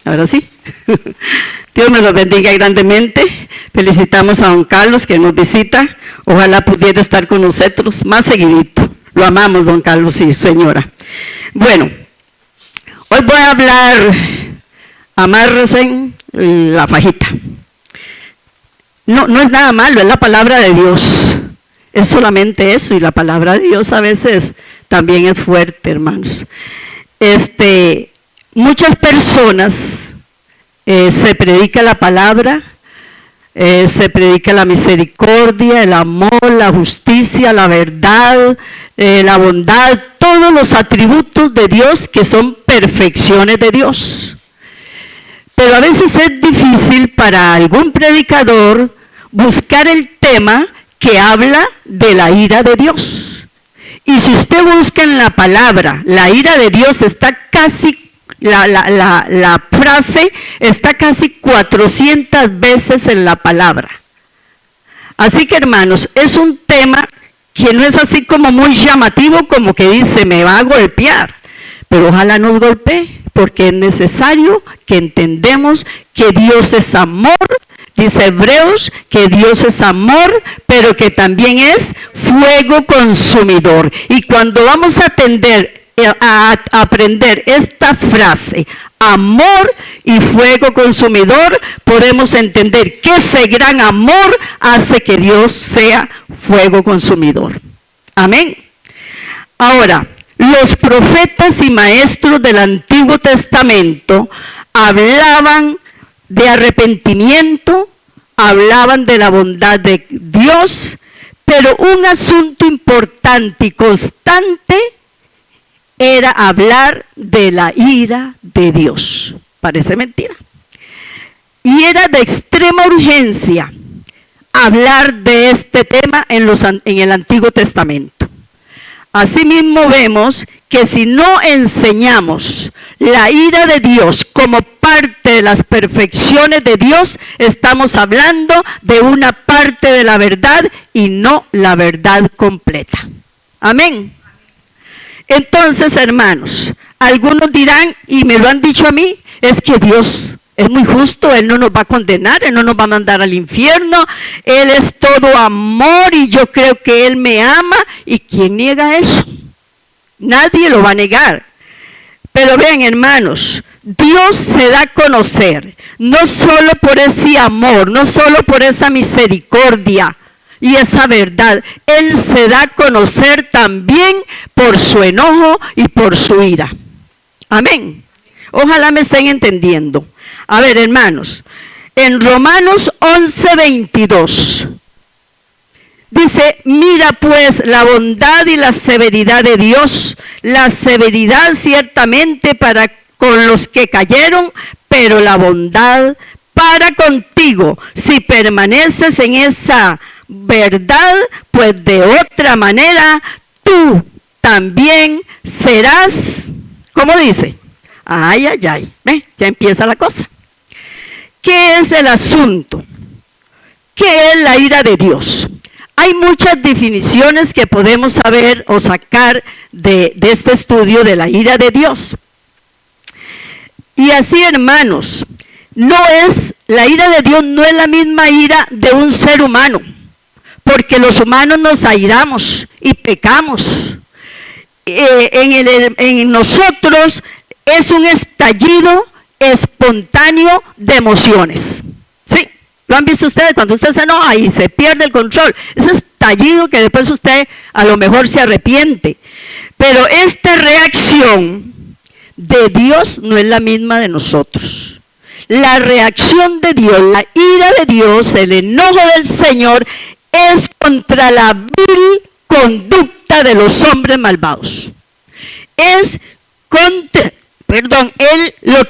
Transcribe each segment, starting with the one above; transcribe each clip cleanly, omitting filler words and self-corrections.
Ahora sí. Dios me lo bendiga grandemente. Felicitamos a don Carlos que nos visita. Ojalá pudiera estar con nosotros más seguidito. Lo amamos, don Carlos y señora. Bueno, hoy voy a hablar, amárrense la fajita. No es nada malo, es la palabra de Dios. Es solamente eso, y la palabra de Dios a veces también es fuerte, hermanos. Muchas personas se predica la palabra, se predica la misericordia, el amor, la justicia, la verdad, la bondad, todos los atributos de Dios que son perfecciones de Dios. Pero a veces es difícil para algún predicador buscar el tema que habla de la ira de Dios. Y si usted busca en la palabra, la ira de Dios está casi, la frase está casi 400 veces en la palabra. Así que, hermanos, es un tema que no es así como muy llamativo, como que dice, me va a golpear. Pero ojalá nos golpee, porque es necesario que entendemos que Dios es amor. Dice Hebreos que Dios es amor, pero que también es fuego consumidor. Y cuando vamos a aprender esta frase, amor y fuego consumidor, podemos entender que ese gran amor hace que Dios sea fuego consumidor. Amén. Ahora, los profetas y maestros del Antiguo Testamento hablaban de arrepentimiento, hablaban de la bondad de Dios, pero un asunto importante y constante era hablar de la ira de Dios. Parece mentira. Y era de extrema urgencia hablar de este tema en el Antiguo Testamento. Asimismo vemos que si no enseñamos la ira de Dios como parte de las perfecciones de Dios, estamos hablando de una parte de la verdad y no la verdad completa. Amén. Entonces, hermanos, algunos dirán, y me lo han dicho a mí, es que Dios es muy justo, Él no nos va a condenar, Él no nos va a mandar al infierno, Él es todo amor y yo creo que Él me ama. ¿Y quién niega eso? Nadie lo va a negar. Pero vean, hermanos, Dios se da a conocer, no solo por ese amor, no solo por esa misericordia y esa verdad. Él se da a conocer también por su enojo y por su ira. Amén. Ojalá me estén entendiendo. A ver, hermanos, en Romanos 11:22 dice, mira pues la bondad y la severidad de Dios, la severidad ciertamente para con los que cayeron, pero la bondad para contigo, si permaneces en esa verdad, pues de otra manera tú también serás, ¿cómo dice? Ay, ay, ay, ¿ve? Ya empieza la cosa. ¿Qué es el asunto? ¿Qué es la ira de Dios? Hay muchas definiciones que podemos saber o sacar de este estudio de la ira de Dios. Y así, hermanos, la ira de Dios no es la misma ira de un ser humano, porque los humanos nos airamos y pecamos. En nosotros es un estallido espontáneo de emociones. ¿Sí? ¿Lo han visto ustedes? Cuando usted se enoja y se pierde el control, ese estallido que después usted a lo mejor se arrepiente. Pero esta reacción de Dios no es la misma de nosotros. La reacción de Dios, la ira de Dios, el enojo del Señor es contra la vil conducta de los hombres malvados. Es contra, lo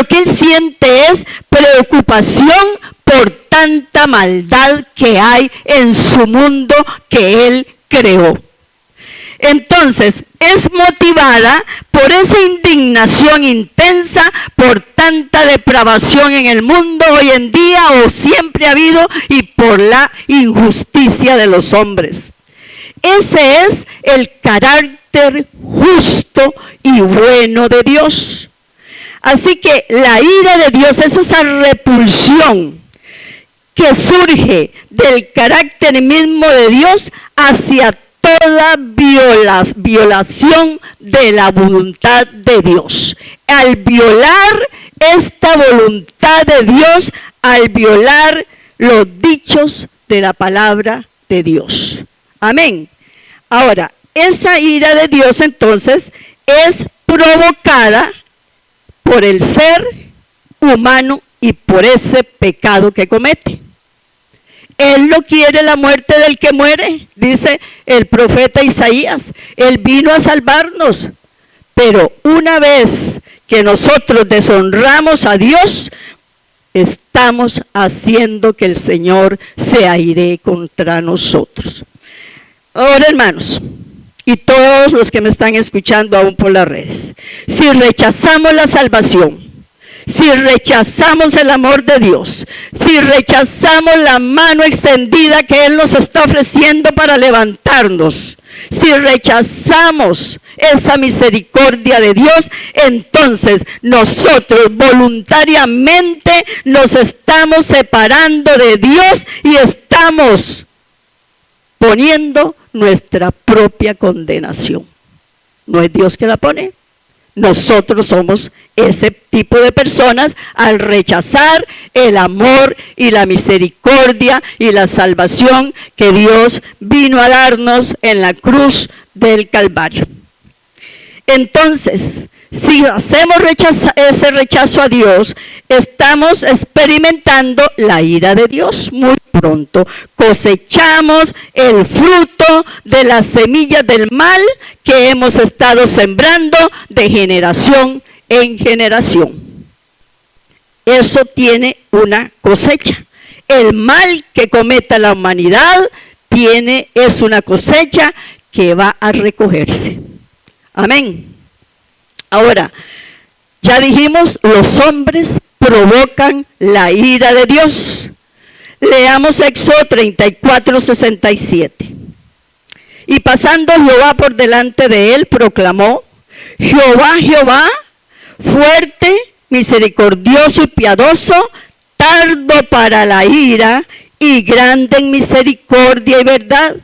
que él siente es preocupación por tanta maldad que hay en su mundo que él creó. Entonces, es motivada por esa indignación intensa, por tanta depravación en el mundo hoy en día, o siempre ha habido, y por la injusticia de los hombres. Ese es el carácter justo y bueno de Dios. Así que la ira de Dios es esa repulsión que surge del carácter mismo de Dios hacia toda violación de la voluntad de Dios. Al violar esta voluntad de Dios, al violar los dichos de la palabra de Dios. Amén. Ahora, esa ira de Dios entonces es provocada por el ser humano y por ese pecado que comete. Él no quiere la muerte del que muere, dice el profeta Isaías. Él vino a salvarnos, pero una vez que nosotros deshonramos a Dios, estamos haciendo que el Señor se airee contra nosotros. Ahora, hermanos, y todos los que me están escuchando aún por las redes, si rechazamos la salvación, si rechazamos el amor de Dios, si rechazamos la mano extendida que Él nos está ofreciendo para levantarnos, si rechazamos esa misericordia de Dios, entonces nosotros voluntariamente nos estamos separando de Dios y estamos poniendo nuestra propia condenación. No es Dios que la pone. Nosotros somos ese tipo de personas al rechazar el amor y la misericordia y la salvación que Dios vino a darnos en la cruz del Calvario. Entonces, si hacemos ese rechazo a Dios, estamos experimentando la ira de Dios muy pronto. Cosechamos el fruto de las semillas del mal que hemos estado sembrando de generación en generación. Eso tiene una cosecha. El mal que cometa la humanidad es una cosecha que va a recogerse. Amén. Ahora, ya dijimos, los hombres provocan la ira de Dios. Leamos Éxodo 34:67. Y pasando Jehová por delante de él, proclamó: Jehová, Jehová, fuerte, misericordioso y piadoso, tardo para la ira y grande en misericordia y verdad,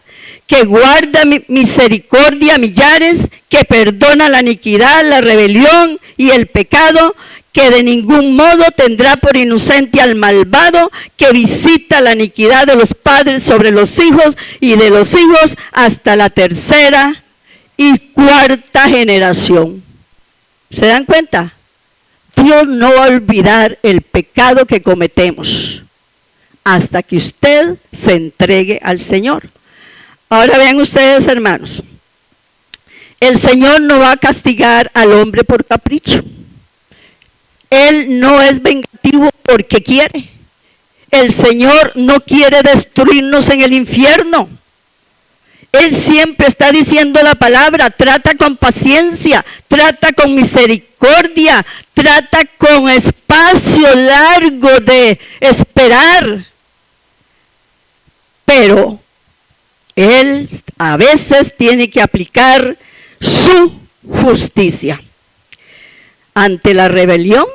que guarda misericordia a millares, que perdona la iniquidad, la rebelión y el pecado, que de ningún modo tendrá por inocente al malvado, que visita la iniquidad de los padres sobre los hijos y de los hijos hasta la tercera y cuarta generación. ¿Se dan cuenta? Dios no va a olvidar el pecado que cometemos hasta que usted se entregue al Señor. Ahora vean ustedes, hermanos, el Señor no va a castigar al hombre por capricho. Él no es vengativo porque quiere. El Señor no quiere destruirnos en el infierno. Él siempre está diciendo la palabra: trata con paciencia, trata con misericordia, trata con espacio largo de esperar. Pero Él a veces tiene que aplicar su justicia. Ante la rebelión,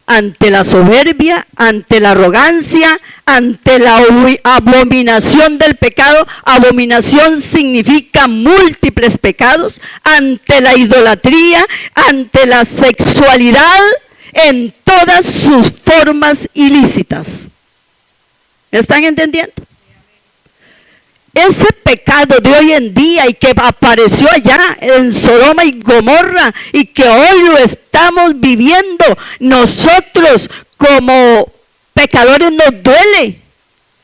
ante la soberbia, ante la arrogancia, ante la abominación del pecado. Abominación significa múltiples pecados. Ante la idolatría, ante la sexualidad, en todas sus formas ilícitas. ¿Están entendiendo? Ese pecado de hoy en día y que apareció allá en Sodoma y Gomorra y que hoy lo estamos viviendo, nosotros como pecadores nos duele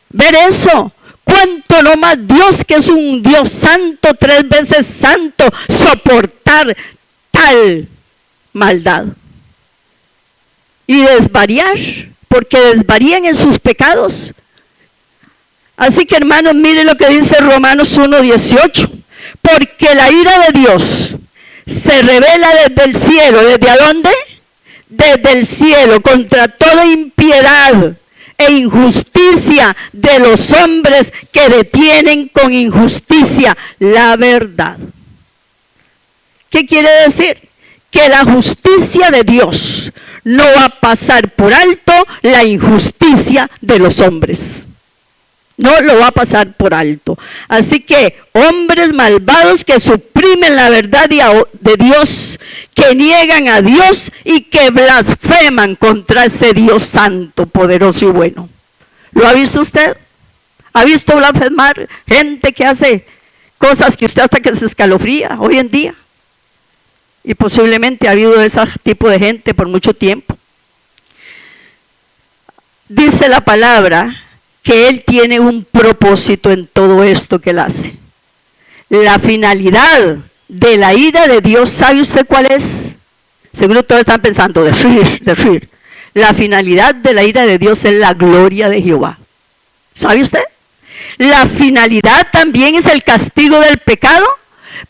ver eso. Cuánto no más Dios, que es un Dios santo, 3 veces santo, soportar tal maldad y desvariar, porque desvarían en sus pecados. Así que, hermanos, miren lo que dice Romanos 1:18. Porque la ira de Dios se revela desde el cielo. ¿Desde a dónde? Desde el cielo, contra toda impiedad e injusticia de los hombres que detienen con injusticia la verdad. ¿Qué quiere decir? Que la justicia de Dios no va a pasar por alto la injusticia de los hombres. No lo va a pasar por alto. Así que hombres malvados que suprimen la verdad de Dios, que niegan a Dios y que blasfeman contra ese Dios santo, poderoso y bueno. ¿Lo ha visto usted? ¿Ha visto blasfemar gente que hace cosas que usted hasta que se escalofría hoy en día? Y posiblemente ha habido ese tipo de gente por mucho tiempo. Dice la palabra que Él tiene un propósito en todo esto que Él hace. La finalidad de la ira de Dios, ¿sabe usted cuál es? Seguro todos están pensando, destruir. La finalidad de la ira de Dios es la gloria de Jehová. ¿Sabe usted? La finalidad también es el castigo del pecado,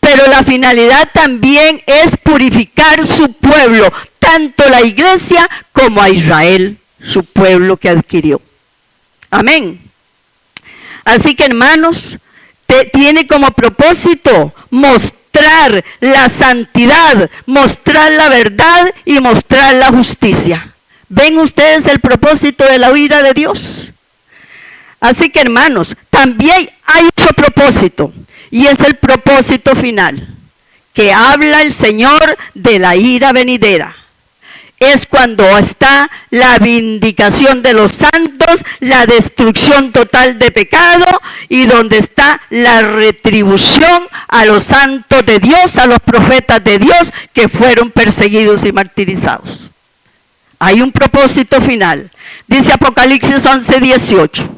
pero la finalidad también es purificar su pueblo, tanto la iglesia como a Israel, su pueblo que adquirió. Amén. Así que hermanos, tiene como propósito mostrar la santidad, mostrar la verdad y mostrar la justicia. ¿Ven ustedes el propósito de la ira de Dios? Así que hermanos, también hay otro propósito, y es el propósito final, que habla el Señor de la ira venidera. Es cuando está la vindicación de los santos, la destrucción total de pecado, y donde está la retribución a los santos de Dios, a los profetas de Dios que fueron perseguidos y martirizados. Hay un propósito final. Dice Apocalipsis 11:18.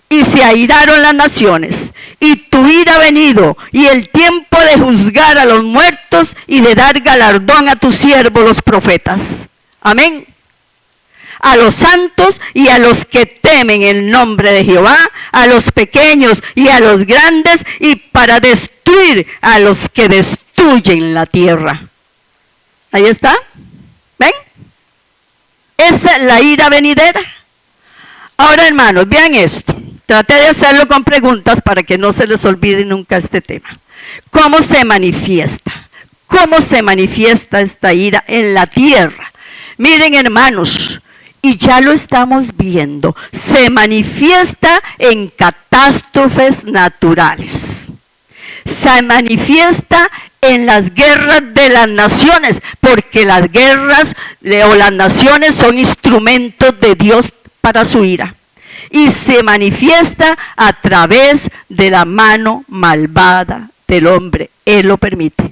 Y se airaron las naciones, y tu ira ha venido, y el tiempo de juzgar a los muertos y de dar galardón a tus siervos los profetas. Amén. A los santos y a los que temen el nombre de Jehová, a los pequeños y a los grandes, y para destruir a los que destruyen la tierra. Ahí está. ¿Ven? Esa es la ira venidera. Ahora, hermanos, vean esto. Traté de hacerlo con preguntas para que no se les olvide nunca este tema. ¿Cómo se manifiesta? ¿Cómo se manifiesta esta ira en la tierra? Miren, hermanos, y ya lo estamos viendo. Se manifiesta en catástrofes naturales. Se manifiesta en las guerras de las naciones, porque las guerras o las naciones son instrumentos de Dios para su ira. Y se manifiesta a través de la mano malvada del hombre. Él lo permite.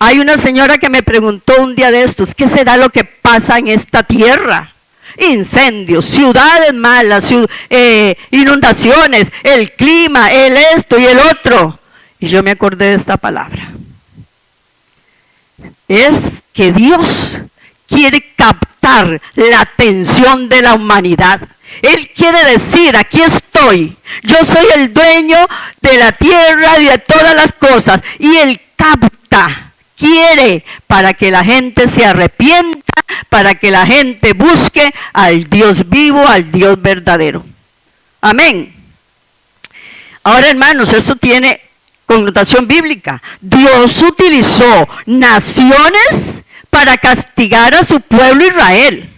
Hay una señora que me preguntó un día de estos, ¿qué será lo que pasa en esta tierra? Incendios, ciudades malas, inundaciones, el clima, el esto y el otro. Y yo me acordé de esta palabra. Es que Dios quiere captar la atención de la humanidad. Él quiere decir, aquí estoy, yo soy el dueño de la tierra y de todas las cosas. Y Él capta, quiere para que la gente se arrepienta, para que la gente busque al Dios vivo, al Dios verdadero. Amén. Ahora, hermanos, esto tiene connotación bíblica. Dios utilizó naciones para castigar a su pueblo Israel.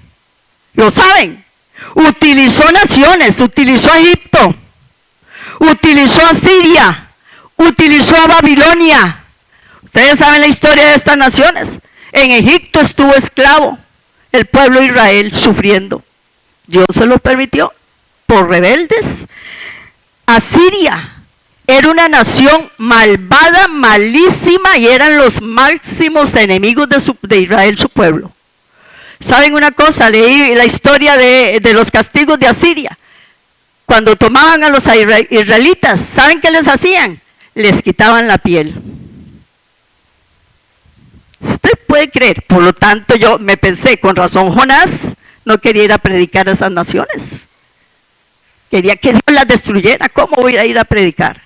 ¿Lo saben? Utilizó naciones, utilizó a Egipto, utilizó a Siria, utilizó a Babilonia. Ustedes saben la historia de estas naciones. En Egipto estuvo esclavo el pueblo de Israel sufriendo. Dios se lo permitió por rebeldes. Asiria era una nación malvada, malísima, y eran los máximos enemigos de Israel, su pueblo. ¿Saben una cosa? Leí la historia de los castigos de Asiria. Cuando tomaban a los israelitas, ¿saben qué les hacían? Les quitaban la piel. Usted puede creer. Por lo tanto, yo me pensé, con razón, Jonás no quería ir a predicar a esas naciones. Quería que Dios las destruyera. ¿Cómo voy a ir a predicar?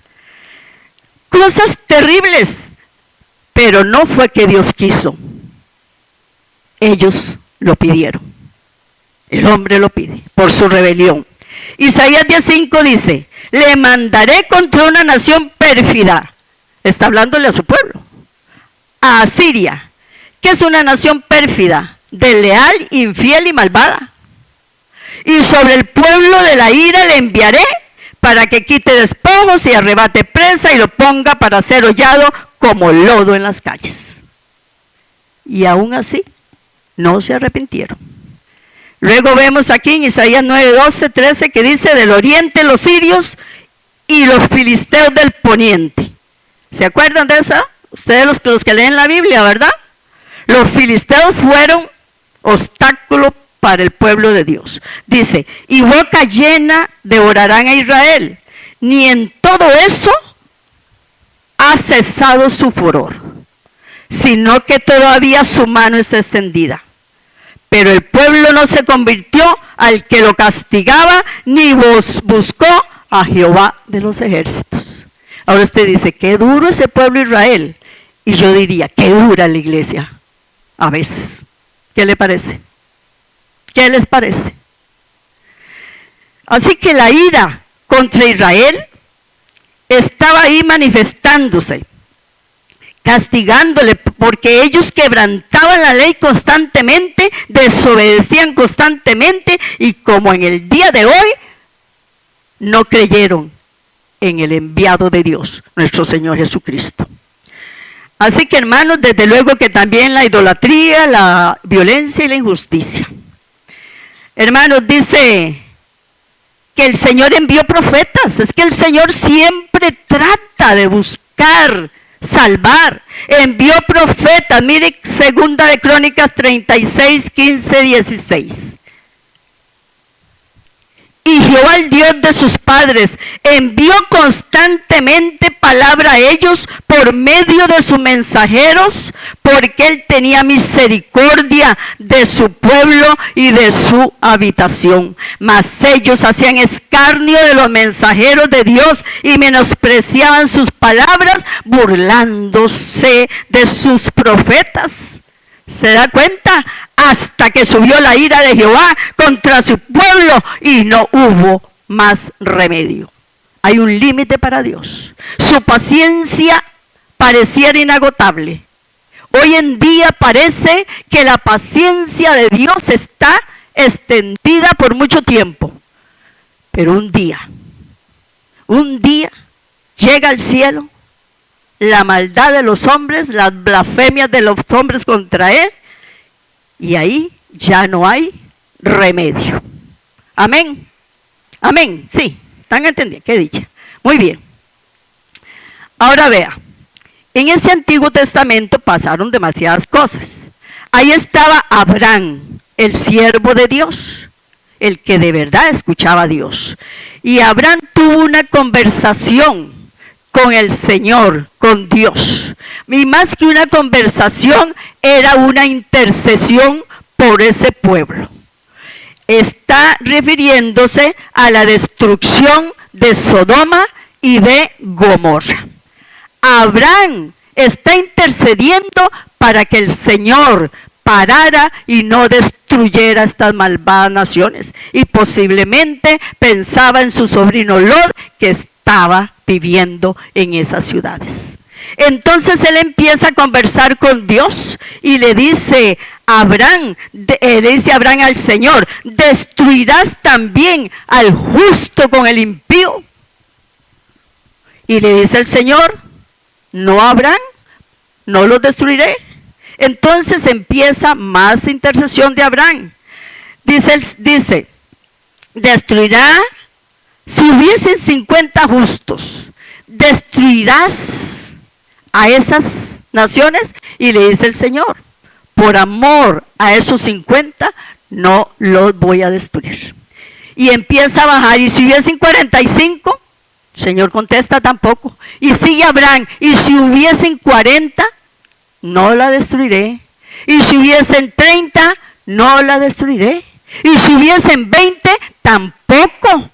Cosas terribles, pero no fue que Dios quiso. Ellos lo pidieron. El hombre lo pide por su rebelión. Isaías 10:5 dice, le mandaré contra una nación pérfida. Está hablándole a su pueblo. A Asiria, que es una nación pérfida, desleal, infiel y malvada. Y sobre el pueblo de la ira le enviaré para que quite despojos y arrebate presa y lo ponga para ser hollado como lodo en las calles. Y aún así, no se arrepintieron. Luego vemos aquí en Isaías 9, 12, 13 que dice: del oriente los sirios y los filisteos del poniente. ¿Se acuerdan de esa? Ustedes los que leen la Biblia, ¿verdad? Los filisteos fueron obstáculo para el pueblo de Dios. Dice: y boca llena devorarán a Israel, ni en todo eso ha cesado su furor, sino que todavía su mano está extendida. Pero el pueblo no se convirtió al que lo castigaba, ni buscó a Jehová de los ejércitos. Ahora usted dice: qué duro ese pueblo Israel. Y yo diría: qué dura la iglesia a veces. ¿Qué le parece? ¿Qué les parece? Así que la ira contra Israel estaba ahí manifestándose, castigándole, porque ellos quebrantaban la ley constantemente, desobedecían constantemente, y como en el día de hoy, no creyeron en el enviado de Dios, nuestro Señor Jesucristo. Así que, hermanos, desde luego que también la idolatría, la violencia y la injusticia. Hermanos, dice que el Señor envió profetas. Es que el Señor siempre trata de buscar salvar. Envió profetas. Mire, segunda de Crónicas 36, 15, 16. Y Jehová, el Dios de sus padres, envió constantemente palabra a ellos por medio de sus mensajeros, porque él tenía misericordia de su pueblo y de su habitación. Mas ellos hacían escarnio de los mensajeros de Dios y menospreciaban sus palabras, burlándose de sus profetas. ¿Se da cuenta? Hasta que subió la ira de Jehová contra su pueblo y no hubo más remedio. Hay un límite para Dios. Su paciencia pareciera inagotable. Hoy en día parece que la paciencia de Dios está extendida por mucho tiempo. Pero un día llega al cielo la maldad de los hombres, las blasfemias de los hombres contra él, y ahí ya no hay remedio. Amén. Amén. Sí, ¿están entendiendo? Qué dicha. Muy bien. Ahora vea, en ese Antiguo Testamento pasaron demasiadas cosas. Ahí estaba Abraham, el siervo de Dios, el que de verdad escuchaba a Dios. Y Abraham tuvo una conversación con el Señor, con Dios. Y más que una conversación, era una intercesión por ese pueblo. Está refiriéndose a la destrucción de Sodoma y de Gomorra. Abraham está intercediendo para que el Señor parara y no destruyera estas malvadas naciones. Y posiblemente pensaba en su sobrino Lot, que estaba viviendo en esas ciudades. Entonces él empieza a conversar con Dios y le dice Abraham al Señor: ¿destruirás también al justo con el impío? Y le dice el Señor: no, Abraham, no los destruiré. Entonces empieza más intercesión de Abraham. Dice, destruirá, si hubiesen 50 justos, ¿destruirás a esas naciones? Y le dice el Señor: por amor a esos 50, no los voy a destruir. Y empieza a bajar, y si hubiesen 45, el Señor contesta: tampoco. Y sigue Abraham: y si hubiesen 40, no la destruiré. Y si hubiesen 30, no la destruiré. Y si hubiesen 20, tampoco.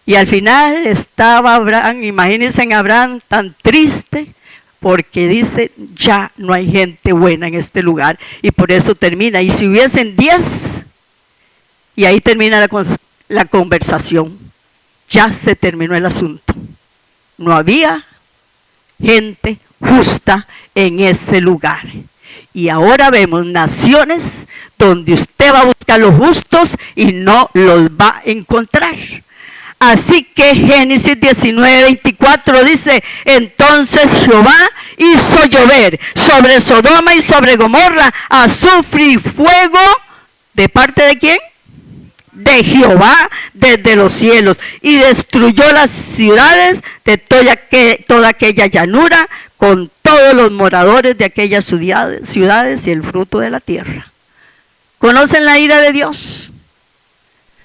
Y al final estaba Abraham, imagínense en Abraham tan triste, porque dice: ya no hay gente buena en este lugar. Y por eso termina: y si hubiesen 10, y ahí termina la conversación. Ya se terminó el asunto. No había gente justa en ese lugar. Y ahora vemos naciones donde usted va a buscar los justos y no los va a encontrar. Así que Génesis 19:24 dice, entonces Jehová hizo llover sobre Sodoma y sobre Gomorra azufre y fuego, ¿de parte de quién? De Jehová desde los cielos, y destruyó las ciudades de toda aquella llanura con todos los moradores de aquellas ciudades y el fruto de la tierra. ¿Conocen la ira de Dios?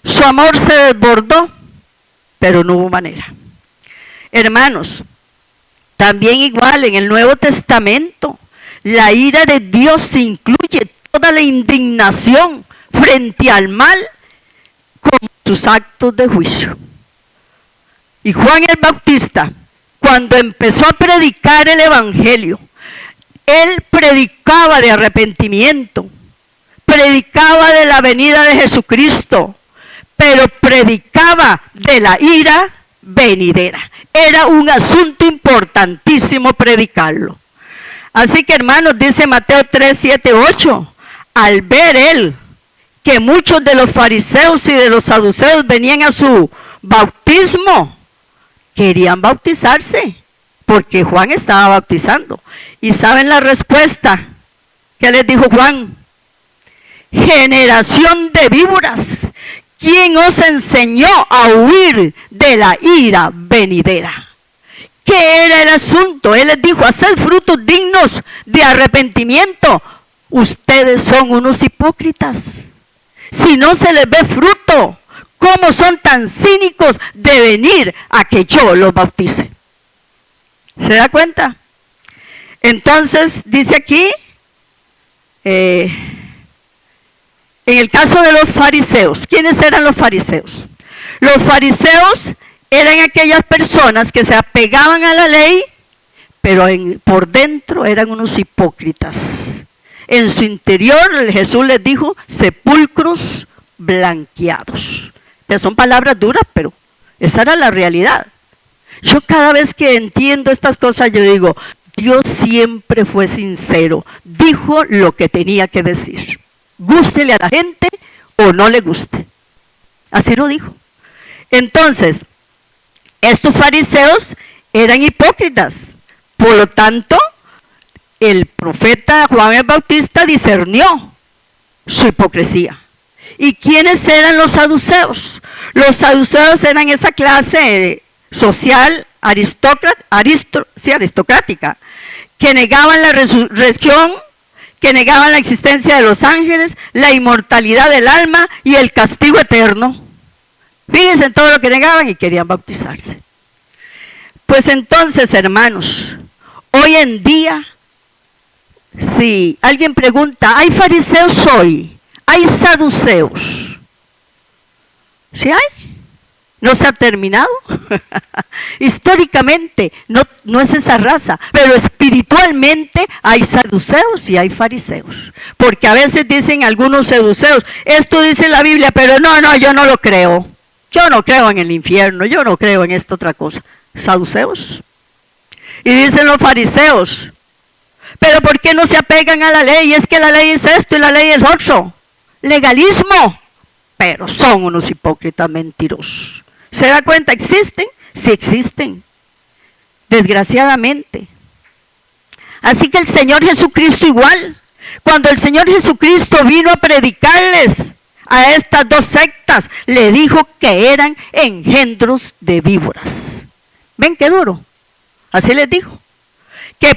Su amor se desbordó, pero no hubo manera. Hermanos, también igual en el Nuevo Testamento, la ira de Dios incluye toda la indignación frente al mal como sus actos de juicio. Y Juan el Bautista, cuando empezó a predicar el Evangelio, él predicaba de arrepentimiento, predicaba de la venida de Jesucristo, pero predicaba de la ira venidera. Era un asunto importantísimo predicarlo. Así que, hermanos, dice Mateo 3, 7, 8, al ver él que muchos de los fariseos y de los saduceos venían a su bautismo, querían bautizarse, porque Juan estaba bautizando. ¿Y saben la respuesta que les dijo Juan? Generación de víboras, ¿quién os enseñó a huir de la ira venidera? ¿Qué era el asunto? Él les dijo, haced frutos dignos de arrepentimiento. Ustedes son unos hipócritas. Si no se les ve fruto, ¿cómo son tan cínicos de venir a que yo los bautice? ¿Se da cuenta? Entonces, dice aquí, en el caso de los fariseos, ¿quiénes eran los fariseos? Los fariseos eran aquellas personas que se apegaban a la ley, pero por dentro eran unos hipócritas. En su interior, Jesús les dijo, sepulcros blanqueados. Que son palabras duras, pero esa era la realidad. Yo cada vez que entiendo estas cosas, yo digo, Dios siempre fue sincero, dijo lo que tenía que decir. Gústele a la gente o no le guste. Así lo dijo. Entonces, estos fariseos eran hipócritas. Por lo tanto, el profeta Juan el Bautista discernió su hipocresía. ¿Y quiénes eran los saduceos? Los saduceos eran esa clase social aristocrática, que negaban la resurrección, que negaban la existencia de los ángeles, la inmortalidad del alma y el castigo eterno. Fíjense en todo lo que negaban y querían bautizarse. Pues entonces, hermanos, hoy en día, si alguien pregunta, ¿hay fariseos hoy? ¿Hay saduceos? ¿Sí hay? ¿No se ha terminado? Históricamente no es esa raza, pero espiritualmente hay saduceos y hay fariseos. Porque a veces dicen algunos saduceos, esto dice la Biblia, pero no, yo no lo creo. Yo no creo en el infierno, yo no creo en esta otra cosa. Saduceos. Y dicen los fariseos, pero ¿por qué no se apegan a la ley? Es que la ley es esto y la ley es otro. Legalismo. Pero son unos hipócritas mentirosos. ¿Se da cuenta? ¿Existen? Sí existen. Desgraciadamente. Así que el Señor Jesucristo igual. Cuando el Señor Jesucristo vino a predicarles a estas dos sectas, le dijo que eran engendros de víboras. ¿Ven qué duro? Así les dijo. Que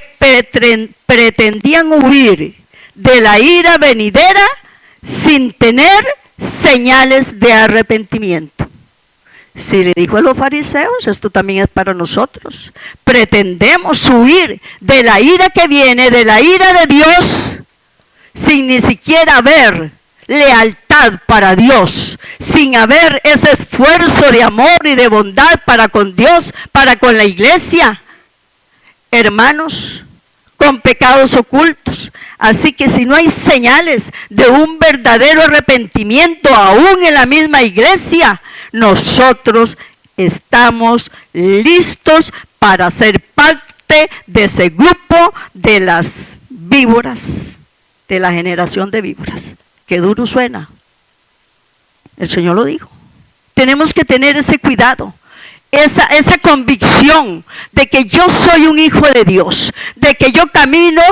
pretendían huir de la ira venidera sin tener señales de arrepentimiento. Si le dijo a los fariseos, esto también es para nosotros. Pretendemos huir de la ira que viene, de la ira de Dios, sin ni siquiera haber lealtad para Dios, sin haber ese esfuerzo de amor y de bondad para con Dios, para con la iglesia. Hermanos, con pecados ocultos. Así que si no hay señales de un verdadero arrepentimiento aún en la misma iglesia, nosotros estamos listos para ser parte de ese grupo de las víboras. de la generación de víboras. Qué duro suena. El Señor lo dijo. Tenemos que tener ese cuidado, esa convicción de que yo soy un hijo de Dios, de que yo camino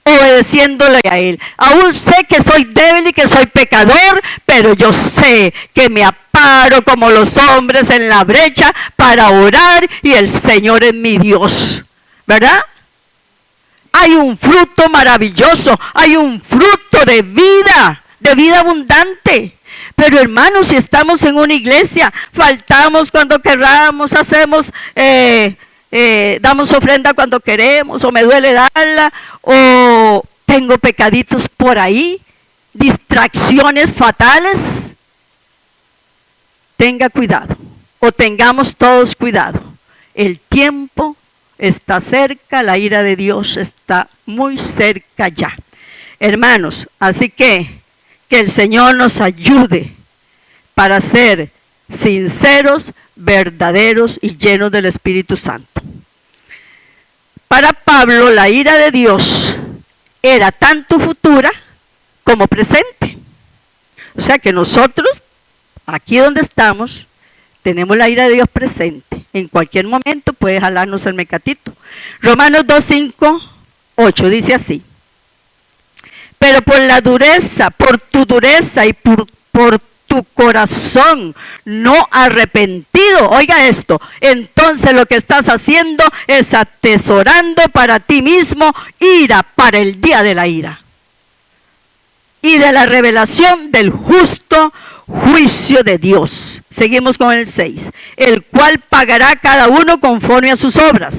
obedeciéndole a Él. Aún sé que soy débil y que soy pecador, pero yo sé que me aparo como los hombres en la brecha para orar y el Señor es mi Dios. ¿Verdad? Hay un fruto maravilloso, hay un fruto de vida abundante. Pero hermanos, si estamos en una iglesia, faltamos cuando queramos, damos ofrenda cuando queremos, o me duele darla, o tengo pecaditos por ahí, distracciones fatales, tenga cuidado, o tengamos todos cuidado. El tiempo está cerca, la ira de Dios está muy cerca ya. Hermanos, así que el Señor nos ayude para ser sinceros, verdaderos y llenos del Espíritu Santo. Para Pablo, la ira de Dios era tanto futura como presente. O sea que nosotros, aquí donde estamos, tenemos la ira de Dios presente. En cualquier momento puede jalarnos el mecatito. Romanos 2, 5, 8 dice así. Pero por la dureza, por tu dureza y por tu corazón no arrepentido, oiga esto, entonces lo que estás haciendo es atesorando para ti mismo ira para el día de la ira y de la revelación del justo juicio de Dios. Seguimos con el 6, el cual pagará cada uno conforme a sus obras.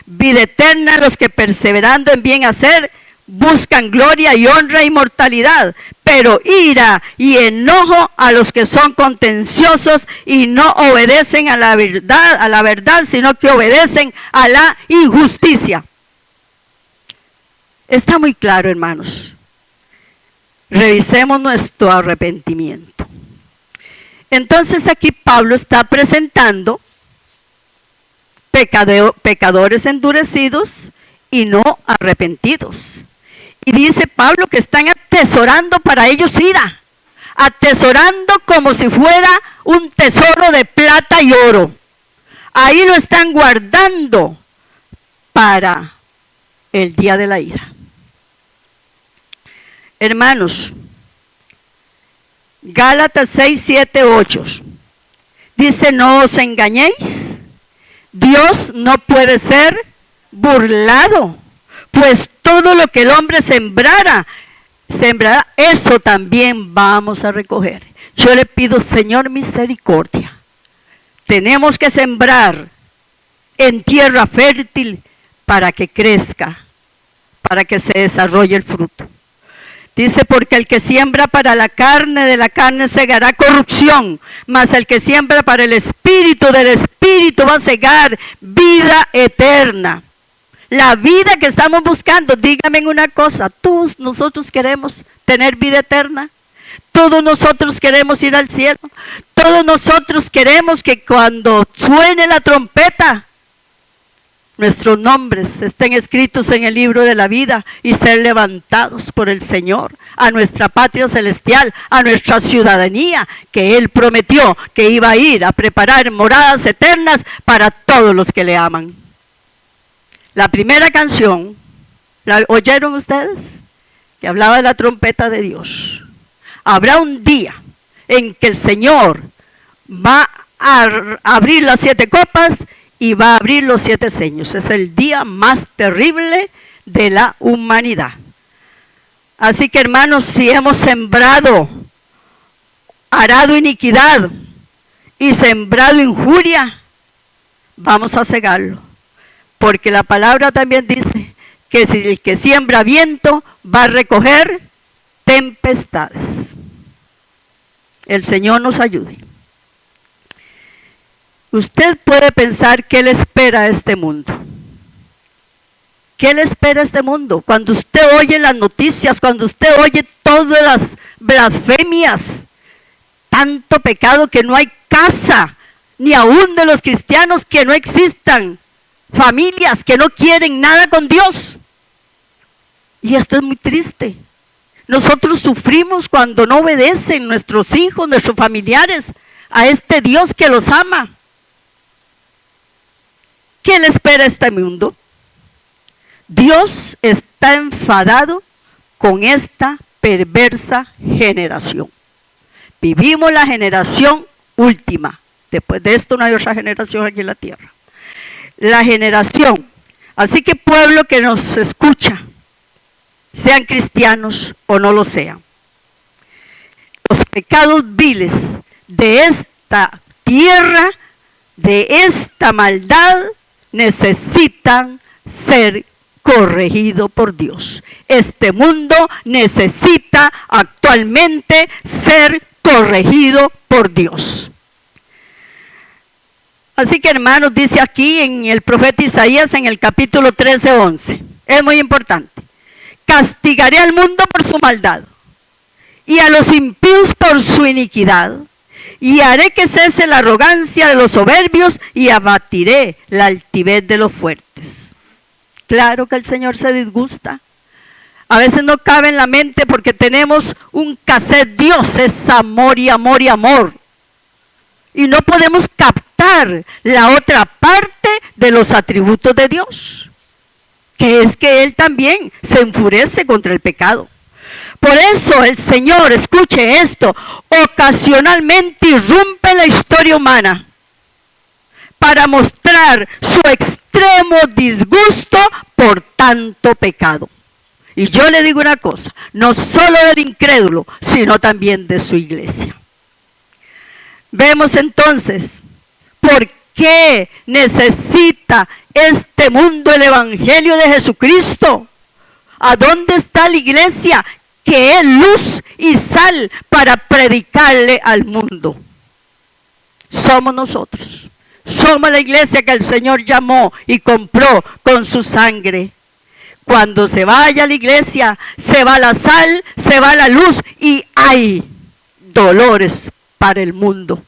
Vida eterna a los que perseverando en bien hacer buscan gloria y honra e inmortalidad, pero ira y enojo a los que son contenciosos y no obedecen a la verdad, sino que obedecen a la injusticia. Está muy claro, hermanos. Revisemos nuestro arrepentimiento. Entonces aquí Pablo está presentando pecadores endurecidos y no arrepentidos. Y dice Pablo que están atesorando para ellos ira, atesorando como si fuera un tesoro de plata y oro. Ahí lo están guardando para el día de la ira. Hermanos, Gálatas 6, 7, 8 dice: no os engañéis, Dios no puede ser burlado, pues todo lo que el hombre sembrará, eso también vamos a recoger. Yo le pido, Señor, misericordia. Tenemos que sembrar en tierra fértil para que crezca, para que se desarrolle el fruto. Dice, porque el que siembra para la carne, de la carne segará corrupción, mas el que siembra para el espíritu, del espíritu va a segar vida eterna. La vida que estamos buscando, dígame una cosa, todos nosotros queremos tener vida eterna, todos nosotros queremos ir al cielo, todos nosotros queremos que cuando suene la trompeta, nuestros nombres estén escritos en el libro de la vida y ser levantados por el Señor a nuestra patria celestial, a nuestra ciudadanía, que Él prometió que iba a ir a preparar moradas eternas para todos los que le aman. La primera canción, ¿la oyeron ustedes? Que hablaba de la trompeta de Dios. Habrá un día en que el Señor va a abrir las 7 copas y va a abrir los 7 sellos. Es el día más terrible de la humanidad. Así que, hermanos, si hemos sembrado, arado iniquidad y sembrado injuria, vamos a cegarlo. Porque la palabra también dice que si el que siembra viento va a recoger tempestades. El Señor nos ayude. Usted puede pensar qué le espera a este mundo. ¿Qué le espera a este mundo? Cuando usted oye las noticias, cuando usted oye todas las blasfemias, tanto pecado que no hay casa, ni aún de los cristianos, que no existan familias que no quieren nada con Dios. Y esto es muy triste. Nosotros sufrimos cuando no obedecen nuestros hijos, nuestros familiares, a este Dios que los ama. ¿Qué le espera a este mundo? Dios está enfadado con esta perversa generación. Vivimos la generación última. Después de esto no hay otra generación aquí en la tierra. La generación. Así que pueblo que nos escucha, sean cristianos o no lo sean, los pecados viles de esta tierra, de esta maldad, necesitan ser corregidos por Dios. Este mundo necesita actualmente ser corregido por Dios. Así que hermanos, dice aquí en el profeta Isaías en el capítulo 13:11, es muy importante: castigaré al mundo por su maldad y a los impíos por su iniquidad, y haré que cese la arrogancia de los soberbios y abatiré la altivez de los fuertes. Claro que el Señor se disgusta. A veces no cabe en la mente porque tenemos un cassette. Dios es amor y amor y amor. Y no podemos captar la otra parte de los atributos de Dios, que es que Él también se enfurece contra el pecado. Por eso el Señor, escuche esto, ocasionalmente irrumpe la historia humana para mostrar su extremo disgusto por tanto pecado. Y yo le digo una cosa, no solo del incrédulo, sino también de su iglesia. Vemos entonces por qué necesita este mundo el evangelio de Jesucristo. ¿A dónde está la iglesia que es luz y sal para predicarle al mundo? Somos nosotros. Somos la iglesia que el Señor llamó y compró con su sangre. Cuando se vaya la iglesia, se va la sal, se va la luz y hay dolores para el mundo.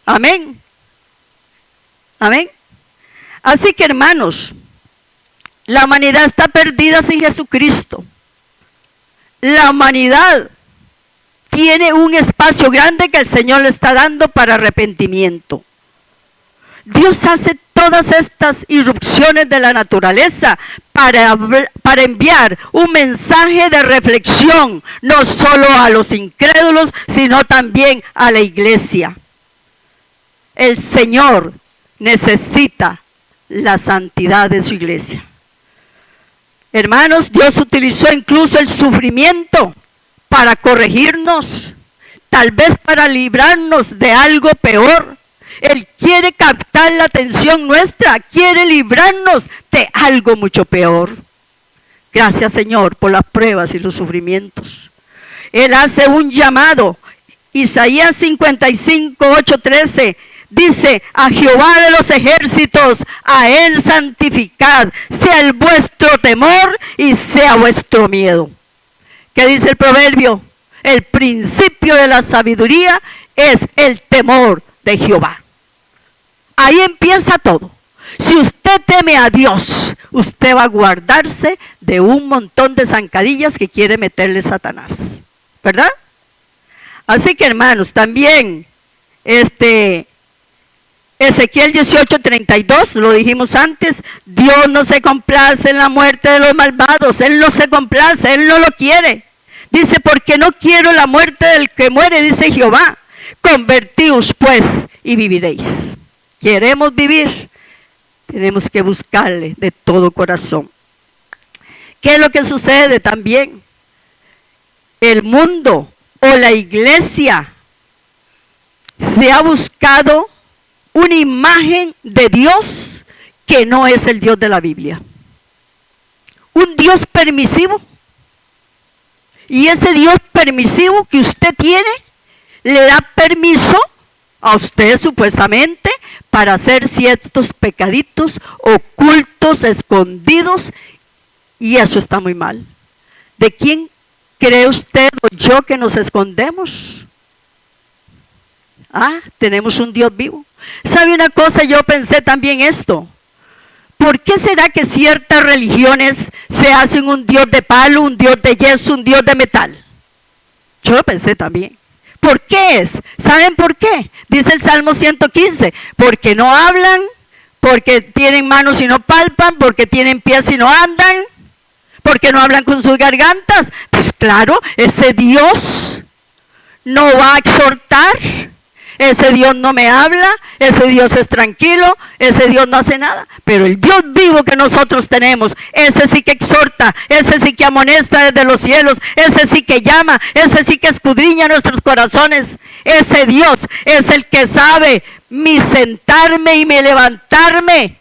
Amén. Amén. Así que hermanos, la humanidad está perdida sin Jesucristo. La humanidad tiene un espacio grande que el Señor le está dando para arrepentimiento. Dios hace todas estas irrupciones de la naturaleza para enviar un mensaje de reflexión, no solo a los incrédulos, sino también a la iglesia. El Señor necesita la santidad de su iglesia. Hermanos, Dios utilizó incluso el sufrimiento para corregirnos, tal vez para librarnos de algo peor. Él quiere captar la atención nuestra, quiere librarnos de algo mucho peor. Gracias, Señor, por las pruebas y los sufrimientos. Él hace un llamado. Isaías 55:8-13 dice: a Jehová de los ejércitos, a Él santificad, sea el vuestro temor y sea vuestro miedo. ¿Qué dice el proverbio? El principio de la sabiduría es el temor de Jehová. Ahí empieza todo. Si usted teme a Dios, usted va a guardarse de un montón de zancadillas que quiere meterle Satanás, ¿verdad? Así que hermanos, también Ezequiel 18:32, lo dijimos antes, Dios no se complace en la muerte de los malvados, Él no se complace, Él no lo quiere. Dice: porque no quiero la muerte del que muere, dice Jehová, convertíos pues y viviréis. ¿Queremos vivir? Tenemos que buscarle de todo corazón. ¿Qué es lo que sucede también? El mundo o la iglesia se ha buscado una imagen de Dios que no es el Dios de la Biblia. Un Dios permisivo. Y ese Dios permisivo que usted tiene, le da permiso a usted supuestamente para hacer ciertos pecaditos ocultos, escondidos, y eso está muy mal. ¿De quién cree usted o yo que nos escondemos? Tenemos un Dios vivo. ¿Sabe una cosa? Yo pensé también esto. ¿Por qué será que ciertas religiones se hacen un Dios de palo, un Dios de yeso, un Dios de metal? Yo lo pensé también. ¿Por qué es? ¿Saben por qué? Dice el Salmo 115, porque no hablan, porque tienen manos y no palpan, porque tienen pies y no andan, porque no hablan con sus gargantas. Pues claro, ese Dios no va a exhortar, ese Dios no me habla, ese Dios es tranquilo, ese Dios no hace nada. Pero el Dios vivo que nosotros tenemos, ese sí que exhorta, ese sí que amonesta desde los cielos, ese sí que llama, ese sí que escudriña nuestros corazones. Ese Dios es el que sabe mi sentarme y mi levantarme.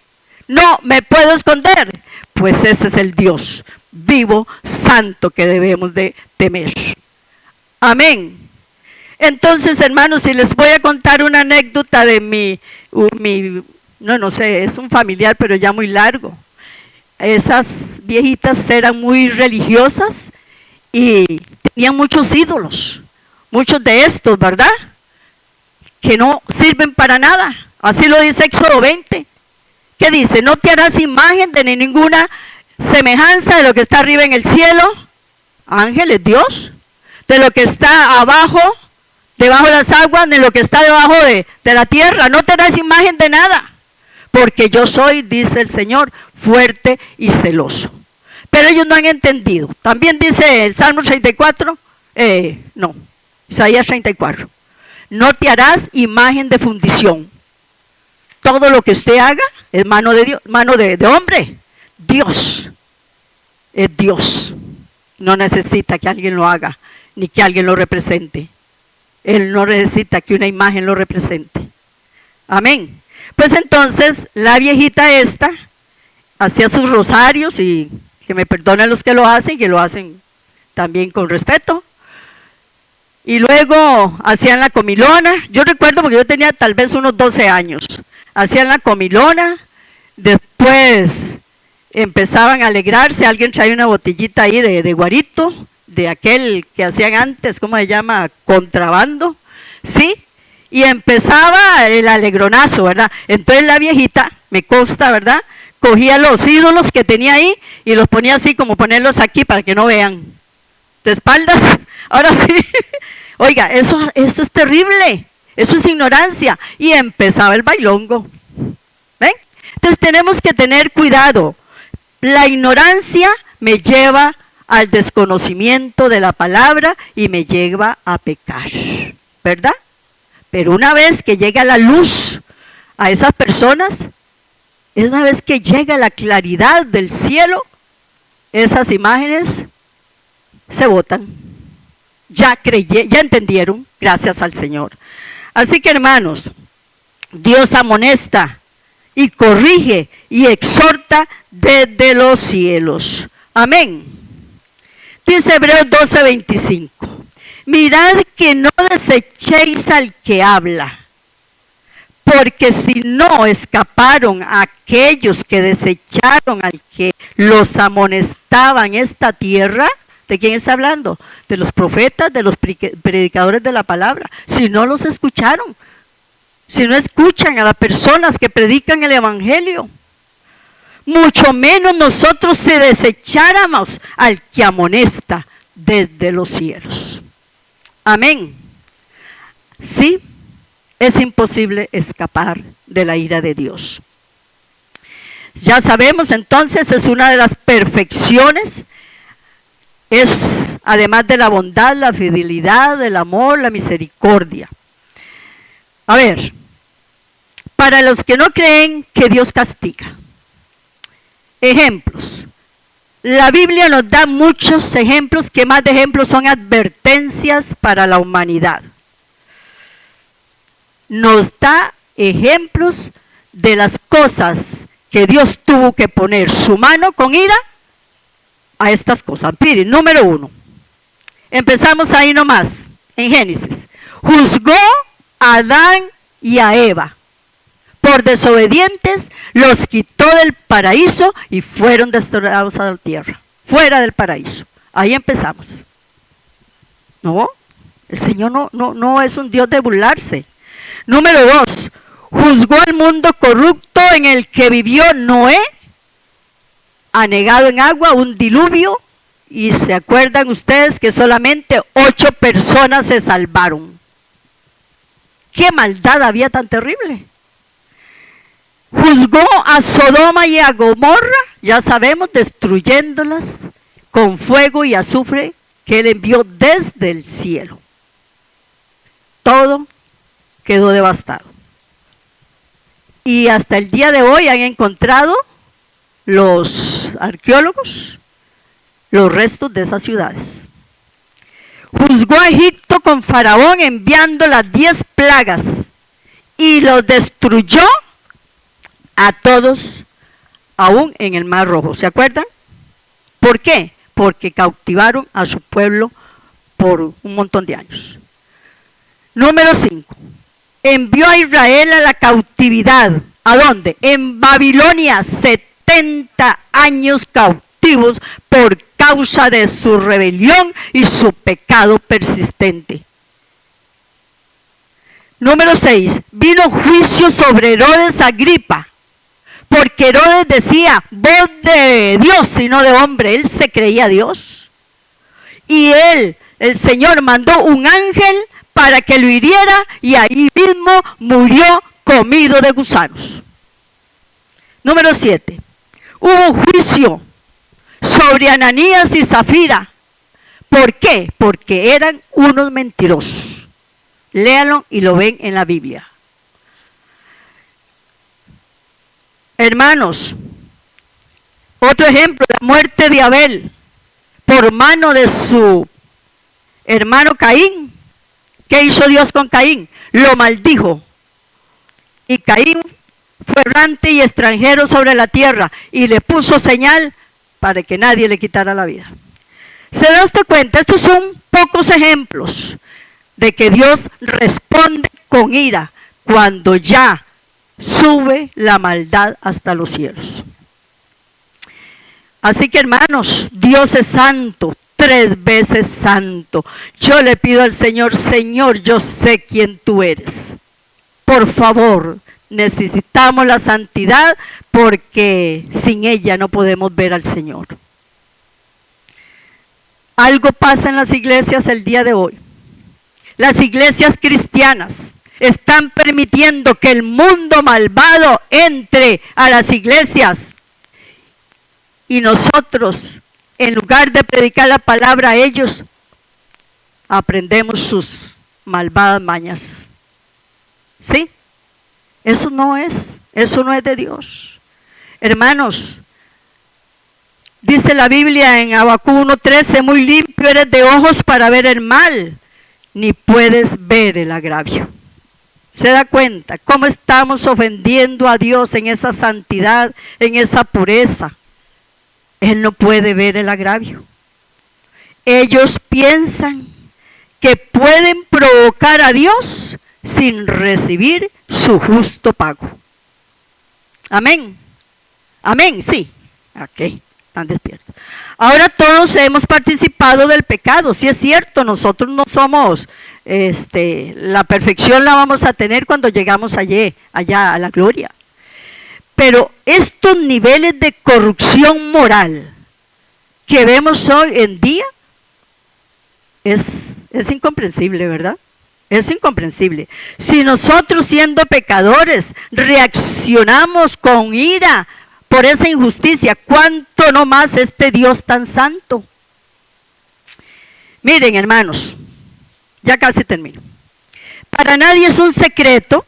No me puedo esconder. Pues ese es el Dios vivo, santo, que debemos de temer. Amén. Entonces, hermanos, si les voy a contar una anécdota de no sé, es un familiar, pero ya muy largo. Esas viejitas eran muy religiosas y tenían muchos ídolos, muchos de estos, ¿verdad? Que no sirven para nada. Así lo dice Éxodo 20. ¿Qué dice? No te harás imagen de ninguna semejanza de lo que está arriba en el cielo, ángeles, Dios, de lo que está abajo, debajo de las aguas, de lo que está debajo de la tierra. No te harás imagen de nada, porque yo soy, dice el Señor, fuerte y celoso. Pero ellos no han entendido. También dice el Salmo 34, Isaías 34, no te harás imagen de fundición. Todo lo que usted haga es mano de Dios, mano de hombre. Dios es Dios. No necesita que alguien lo haga, ni que alguien lo represente. Él no necesita que una imagen lo represente. Amén. Pues entonces la viejita esta hacía sus rosarios, y que me perdonen los que lo hacen también con respeto. Y luego hacían la comilona. Yo recuerdo porque yo tenía tal vez unos 12 años. Hacían la comilona, después empezaban a alegrarse. Alguien traía una botellita ahí de guarito, de aquel que hacían antes, ¿cómo se llama? Contrabando, ¿sí? Y empezaba el alegronazo, ¿verdad? Entonces la viejita, me consta, ¿verdad?, cogía los ídolos que tenía ahí y los ponía así, como ponerlos aquí para que no vean. De espaldas, ahora sí. Oiga, eso es terrible, eso es ignorancia. Y empezaba el bailongo. ¿Ven? Entonces tenemos que tener cuidado. La ignorancia me lleva al desconocimiento de la palabra y me lleva a pecar, ¿verdad? Pero una vez que llega la luz a esas personas, una vez que llega la claridad del cielo, esas imágenes se botan. Ya entendieron, gracias al Señor. Así que, hermanos, Dios amonesta y corrige y exhorta desde los cielos. Amén. Dice Hebreos 12:25. Mirad que no desechéis al que habla, porque si no escaparon aquellos que desecharon al que los amonestaba en esta tierra. ¿De quién está hablando? De los profetas, de los predicadores de la palabra. Si no los escucharon, si no escuchan a las personas que predican el evangelio, mucho menos nosotros si desecháramos al que amonesta desde los cielos. Amén. Sí, es imposible escapar de la ira de Dios. Ya sabemos, entonces, es una de las perfecciones. Es, además de la bondad, la fidelidad, el amor, la misericordia. A ver, para los que no creen que Dios castiga. Ejemplos. La Biblia nos da muchos ejemplos, que más de ejemplos son advertencias para la humanidad. Nos da ejemplos de las cosas que Dios tuvo que poner su mano con ira a estas cosas. Miren, número 1. Empezamos ahí nomás, en Génesis. Juzgó a Adán y a Eva. Por desobedientes, los quitó del paraíso y fueron desterrados a la tierra. Fuera del paraíso. Ahí empezamos. No, el Señor no es un Dios de burlarse. Número 2. Juzgó al mundo corrupto en el que vivió Noé anegado en agua, un diluvio, y se acuerdan ustedes que solamente 8 personas se salvaron. ¿Qué maldad había tan terrible? Juzgó a Sodoma y a Gomorra, ya sabemos, destruyéndolas con fuego y azufre que él envió desde el cielo. Todo quedó devastado. Y hasta el día de hoy han encontrado los arqueólogos los restos de esas ciudades. Juzgó a Egipto con Faraón enviando las 10 plagas y los destruyó a todos, aún en el Mar Rojo. ¿Se acuerdan? ¿Por qué? Porque cautivaron a su pueblo por un montón de años. Número 5. Envió a Israel a la cautividad. ¿A dónde? En Babilonia, 70 años cautivos por causa de su rebelión y su pecado persistente. Número 6. Vino juicio sobre Herodes Agripa, porque Herodes decía, voz de Dios y no de hombre. Él se creía Dios. Y él, el Señor, mandó un ángel para que lo hiriera y ahí mismo murió comido de gusanos. Número 7. Hubo juicio sobre Ananías y Zafira. ¿Por qué? Porque eran unos mentirosos. Léanlo y lo ven en la Biblia. Hermanos, otro ejemplo, la muerte de Abel por mano de su hermano Caín. ¿Qué hizo Dios con Caín? Lo maldijo. Y Caín fue errante y extranjero sobre la tierra y le puso señal para que nadie le quitara la vida. ¿Se da usted cuenta? Estos son pocos ejemplos de que Dios responde con ira cuando ya sube la maldad hasta los cielos. Así que hermanos, Dios es santo, 3 veces santo. Yo le pido al Señor, Señor, yo sé quién tú eres. Por favor, necesitamos la santidad porque sin ella no podemos ver al Señor. Algo pasa en las iglesias el día de hoy. Las iglesias cristianas están permitiendo que el mundo malvado entre a las iglesias. Y nosotros, en lugar de predicar la palabra a ellos, aprendemos sus malvadas mañas. ¿Sí? Eso no es de Dios. Hermanos, dice la Biblia en Habacuc 1:13, muy limpio eres de ojos para ver el mal, ni puedes ver el agravio. ¿Se da cuenta cómo estamos ofendiendo a Dios en esa santidad, en esa pureza? Él no puede ver el agravio. Ellos piensan que pueden provocar a Dios sin recibir su justo pago. Amén. Amén, sí. Ok, están despiertos. Ahora todos hemos participado del pecado. Sí es cierto, nosotros no somos, la perfección la vamos a tener cuando llegamos allá a la gloria. Pero estos niveles de corrupción moral que vemos hoy en día es incomprensible, ¿verdad? Es incomprensible. Si nosotros siendo pecadores reaccionamos con ira por esa injusticia, ¿cuánto no más este Dios tan santo? Miren, hermanos, ya casi termino. Para nadie es un secreto,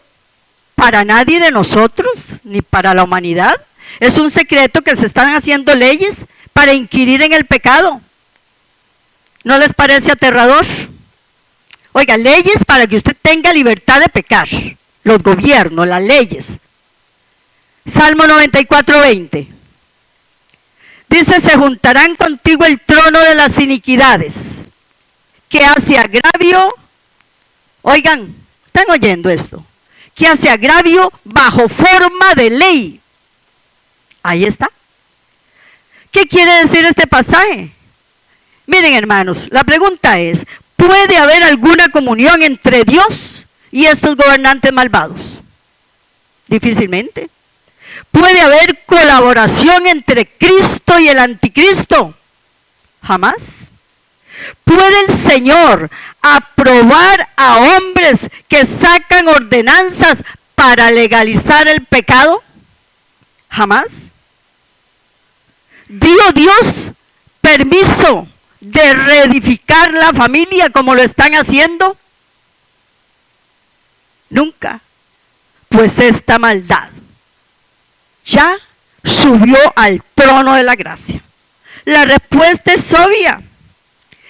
para nadie de nosotros, ni para la humanidad, es un secreto que se están haciendo leyes para inquirir en el pecado. ¿No les parece aterrador? Oiga, leyes para que usted tenga libertad de pecar. Los gobiernos, las leyes. Salmo 94:20. Dice, se juntarán contigo el trono de las iniquidades, que hace agravio. Oigan, ¿están oyendo esto? Que hace agravio bajo forma de ley. Ahí está. ¿Qué quiere decir este pasaje? Miren, hermanos, la pregunta es, ¿puede haber alguna comunión entre Dios y estos gobernantes malvados? Difícilmente. ¿Puede haber colaboración entre Cristo y el anticristo? Jamás. ¿Puede el Señor aprobar a hombres que sacan ordenanzas para legalizar el pecado? Jamás. ¿Dio Dios permiso de reedificar la familia como lo están haciendo? Nunca. Pues esta maldad ya subió al trono de la gracia. La respuesta es obvia.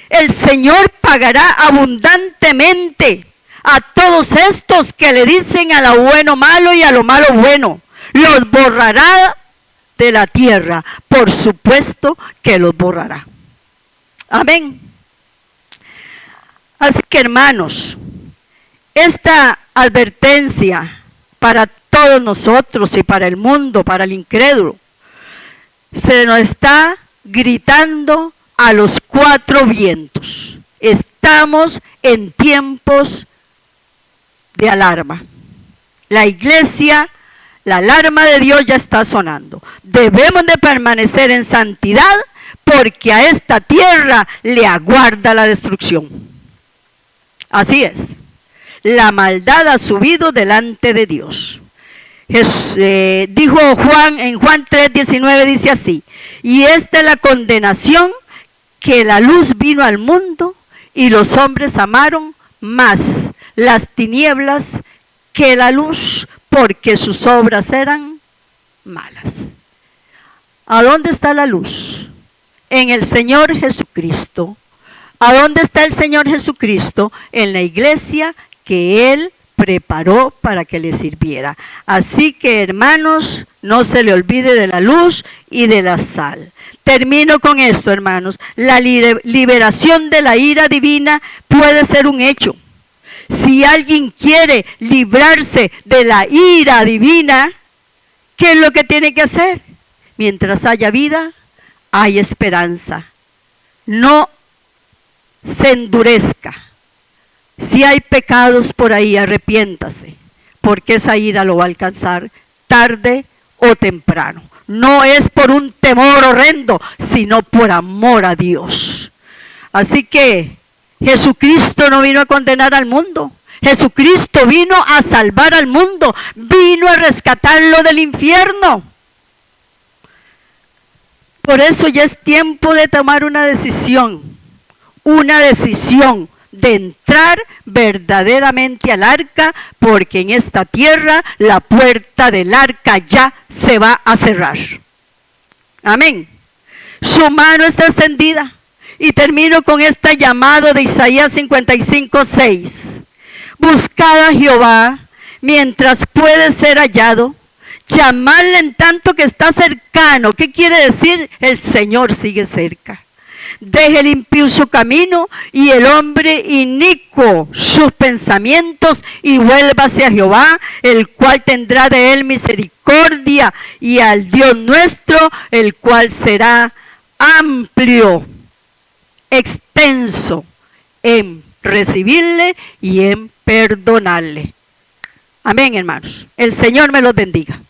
El Señor pagará abundantemente a todos estos que le dicen a lo bueno malo y a lo malo bueno. Los borrará de la tierra. Por supuesto que los borrará. Amén. Así que, hermanos, esta advertencia para todos nosotros y para el mundo, para el incrédulo, se nos está gritando a los cuatro vientos. Estamos en tiempos de alarma. La iglesia, la alarma de Dios ya está sonando. Debemos de permanecer en santidad porque a esta tierra le aguarda la destrucción. Así es. La maldad ha subido delante de Dios. Dijo Juan en Juan 3:19, dice así: y esta es la condenación, que la luz vino al mundo y los hombres amaron más las tinieblas que la luz, porque sus obras eran malas. ¿A dónde está la luz? En el Señor Jesucristo. ¿A dónde está el Señor Jesucristo? En la iglesia que Él preparó para que le sirviera. Así que, hermanos, no se le olvide de la luz y de la sal. Termino con esto, hermanos. La liberación de la ira divina puede ser un hecho. Si alguien quiere librarse de la ira divina, ¿qué es lo que tiene que hacer? Mientras haya vida, hay esperanza. No se endurezca. Si hay pecados por ahí, arrepiéntase, porque esa ira lo va a alcanzar tarde o temprano. No es por un temor horrendo, sino por amor a Dios. Así que Jesucristo no vino a condenar al mundo. Jesucristo vino a salvar al mundo, vino a rescatarlo del infierno. Por eso ya es tiempo de tomar una decisión de entrar verdaderamente al arca, porque en esta tierra la puerta del arca ya se va a cerrar. Amén. Su mano está extendida. Y termino con este llamado de Isaías 55:6. Buscad a Jehová mientras puede ser hallado, llamadle en tanto que está cercano. ¿Qué quiere decir? El Señor sigue cerca. Deje el impío su camino y el hombre inicuo sus pensamientos, y vuélvase a Jehová, el cual tendrá de él misericordia, y al Dios nuestro, el cual será amplio, extenso en recibirle y en perdonarle. Amén, hermanos. El Señor me los bendiga.